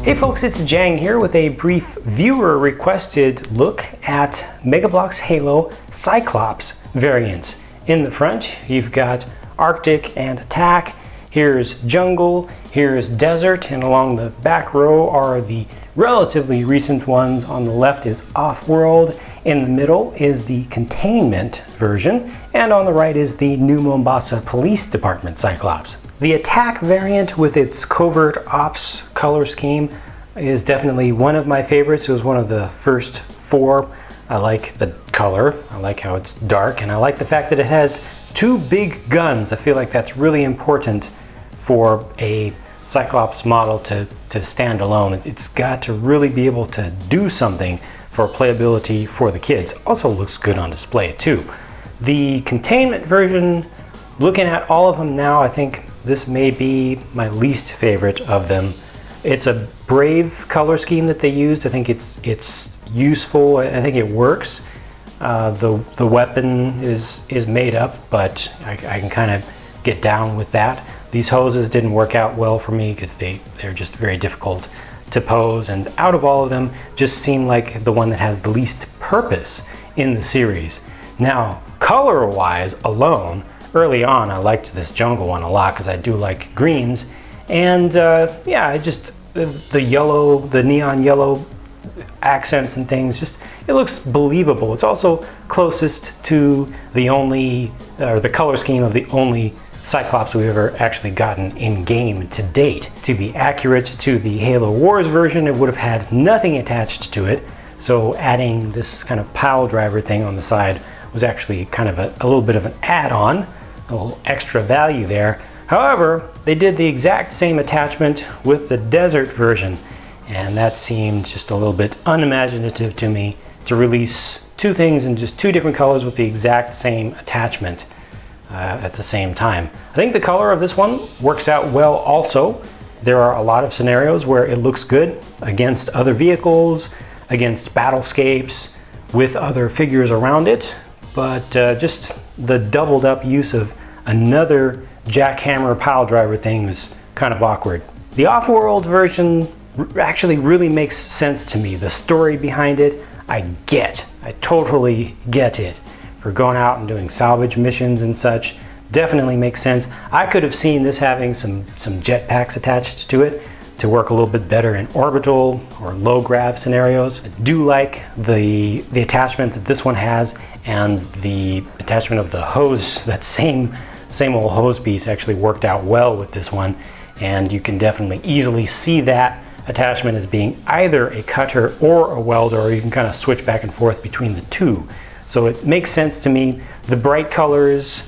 Hey folks, it's Jang here with a brief viewer requested look at Bloks Halo Cyclops variants. In the front, you've got Arctic and Attack, here's Jungle, here's Desert, and along the back row are the relatively recent ones. On the left is Off-World, in the middle is the Containment version, and on the right is the New Mombasa Police Department Cyclops. The Attack variant with its covert ops color scheme is definitely one of my favorites. It was one of the first four. I like the color, I like how it's dark, and I like the fact that it has two big guns. I feel like that's really important for a Cyclops model to stand alone. It's got to really be able to do something for playability for the kids. Also looks good on display too. The Containment version, looking at all of them now, I think this may be my least favorite of them. It's a brave color scheme that they used. I think it's useful. I think it works. The weapon is made up, but I can kind of get down with that. These hoses didn't work out well for me because they're just very difficult to pose, and out of all of them, just seemed like the one that has the least purpose in the series. Now, color-wise alone, early on, I liked this Jungle one a lot because I do like greens, and yeah, the yellow, the neon yellow accents and things, just it looks believable. It's also closest to the color scheme of the only Cyclops we've ever actually gotten in game to date. To be accurate to the Halo Wars version, it would have had nothing attached to it, so adding this kind of pile driver thing on the side was actually kind of a little bit of an add-on, a little extra value there. However, they did the exact same attachment with the Desert version, and that seemed just a little bit unimaginative to me to release two things in just two different colors with the exact same attachment at the same time. I think the color of this one works out well also. There are a lot of scenarios where it looks good against other vehicles, against battlescapes, with other figures around it, but just the doubled up use of another jackhammer pile driver thing was kind of awkward. The Off-World version actually really makes sense to me. The story behind it, I totally get it. For going out and doing salvage missions and such, definitely makes sense. I could have seen this having some jetpacks attached to it to work a little bit better in orbital or low grav scenarios. I do like the attachment that this one has, and the attachment of the hose, that same old hose piece actually worked out well with this one, and you can definitely easily see that attachment as being either a cutter or a welder, or you can kind of switch back and forth between the two. So it makes sense to me. The bright colors,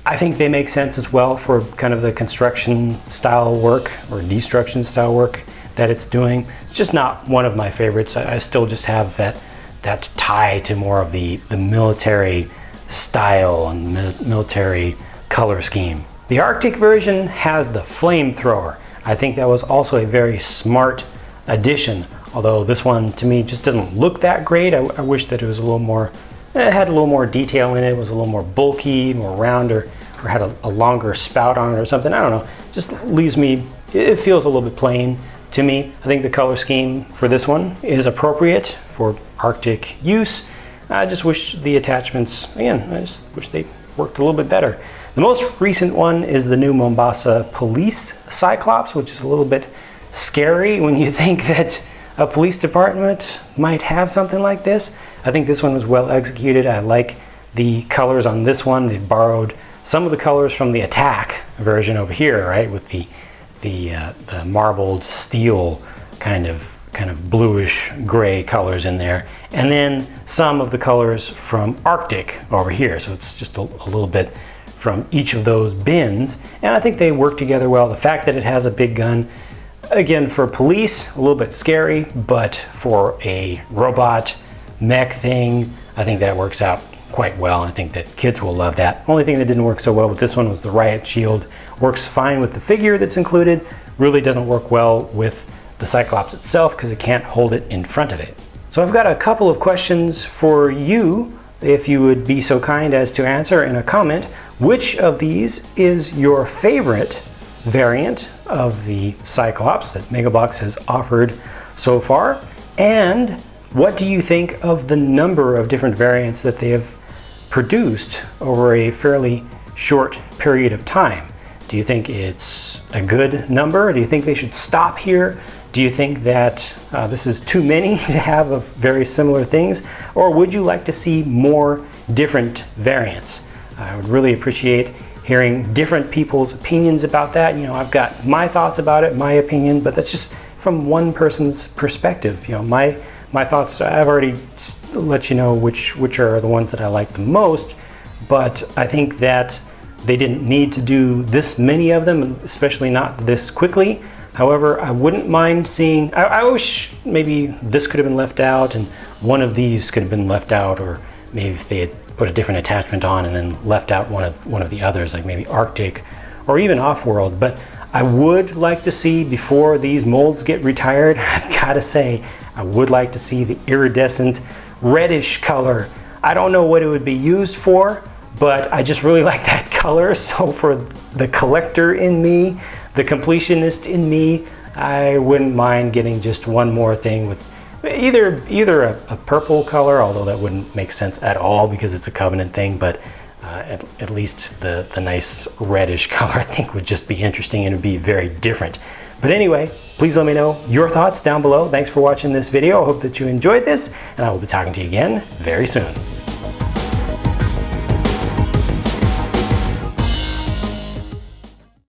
I think they make sense as well for kind of the construction style work or destruction style work that it's doing. It's just not one of my favorites. I still just have that tie to more of the military style and military color scheme. The Arctic version has the flamethrower. I think that was also a very smart addition, although this one to me just doesn't look that great. I wish that it was a little more, it had a little more detail in it. It was a little more bulky, more round, or had a longer spout on it or something. I don't know, just leaves me, it feels a little bit plain to me. I think the color scheme for this one is appropriate for Arctic use. I just wish the attachments, again, I just wish they worked a little bit better. The most recent one is the New Mombasa Police Cyclops, which is a little bit scary when you think that a police department might have something like this. I think this one was well executed. I like the colors on this one. They've borrowed some of the colors from the Attack version over here, right, with the marbled steel kind of bluish gray colors in there, and then some of the colors from Arctic over here. So it's just a little bit from each of those bins, and I think they work together well. The fact that it has a big gun, again, for police, a little bit scary, but for a robot mech thing, I think that works out quite well. I think that kids will love that. Only thing that didn't work so well with this one was the riot shield. Works fine with the figure that's included, really doesn't work well with the Cyclops itself because it can't hold it in front of it. So I've got a couple of questions for you, if you would be so kind as to answer in a comment. Which of these is your favorite variant of the Cyclops that Mega Bloks has offered so far? And what do you think of the number of different variants that they have produced over a fairly short period of time? Do you think it's a good number? Do you think they should stop here? Do you think that this is too many to have of very similar things? Or would you like to see more different variants? I would really appreciate hearing different people's opinions about that. You know, I've got my thoughts about it, my opinion, but that's just from one person's perspective. You know, my thoughts, I've already let you know which are the ones that I like the most, but I think that they didn't need to do this many of them, especially not this quickly. However, I wouldn't mind seeing, I wish maybe this could have been left out and one of these could have been left out, or maybe if they had put a different attachment on and then left out one of the others, like maybe Arctic or even Off-World. But I would like to see, before these molds get retired, I've got to say, I would like to see the iridescent reddish color. I don't know what it would be used for, but I just really like that color. So for the collector in me, the completionist in me, I wouldn't mind getting just one more thing with either a purple color, although that wouldn't make sense at all because it's a Covenant thing, but at least the nice reddish color I think would just be interesting and it would be very different. But anyway, please let me know your thoughts down below. Thanks for watching this video. I hope that you enjoyed this, and I will be talking to you again very soon.